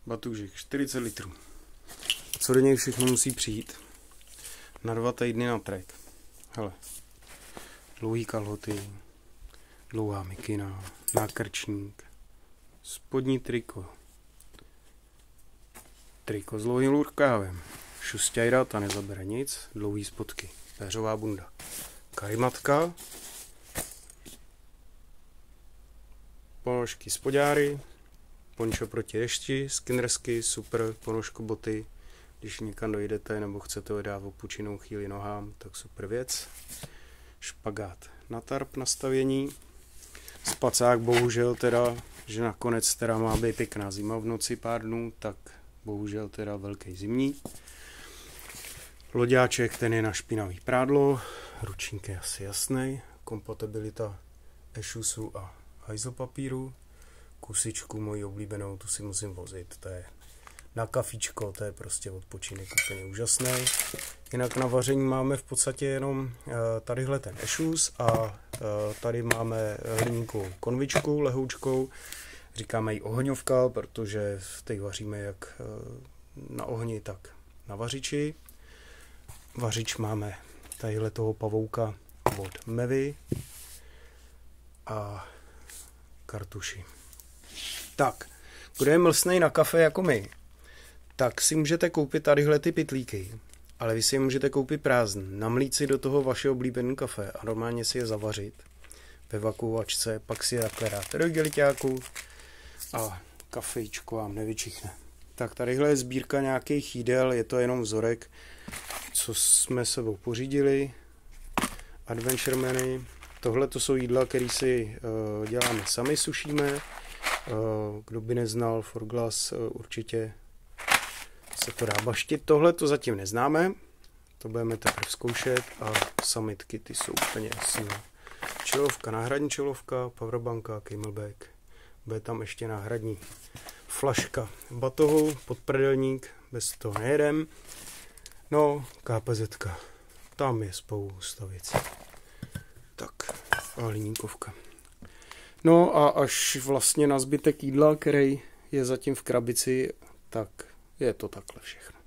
Batůžek, 40 litrů. Co do něj všechno musí přijít? Na 2 týdny na trek. Hele, dlouhý kalhoty, dlouhá mikina, nákrčník, spodní triko s dlouhým rukávem, šustějra, ta nezabere nic, dlouhý spodky, péřová bunda, karimatka, ponožky spodňáry, pončo proti dešti, skinnersky, super, ponožko boty, když někam dojdete nebo chcete ho dát opučenou chvíli nohám, tak super věc. Špagát na tarp nastavění, spacák bohužel teda, že nakonec teda má být pěkná zima v noci pár dnů, tak bohužel teda velký zimní. Loďáček, ten je na špinavý prádlo, ručník je asi jasný, kompatibilita ešusu a hajzlpapíru, kusičku moji oblíbenou, tu si musím vozit, to je na kafičko, to je prostě odpočinek úplně úžasný. Jinak na vaření máme v podstatě jenom tadyhle ten ešus a tady máme hliníkovou konvičku lehoučkou, říkáme jí ohňovka, protože teď vaříme jak na ohni, tak na vařiči. Vařič máme tadyhle toho pavouka od Mevy a kartuši. Tak, kdo je mlsnej na kafe jako my, tak si můžete koupit tadyhle ty pytlíky, ale vy si je můžete koupit prázdný, namlít si do toho vaše oblíbené kafe a normálně si je zavařit ve vakuovačce, pak si je takhle dáte do igeliťáku a kafejčko vám nevyčichne. Tak tadyhle je sbírka nějakých jídel, je to jenom vzorek, co jsme sebou pořídili, Adventure Menu. Tohle to jsou jídla, které si děláme sami, sušíme. Kdo by neznal Forglass, určitě se to dá baštit. Tohle to zatím neznáme, to budeme teprve zkoušet a samitky, ty jsou úplně jasný. Čelovka, náhradní čelovka, powerbanka, camelback, bude tam ještě náhradní flaška batohu, podprdelník, bez toho nejedem. No, KPZka, tam je spousta věcí. Tak, a hliníkovka. No a až vlastně na zbytek jídla, který je zatím v krabici, tak je to takhle všechno.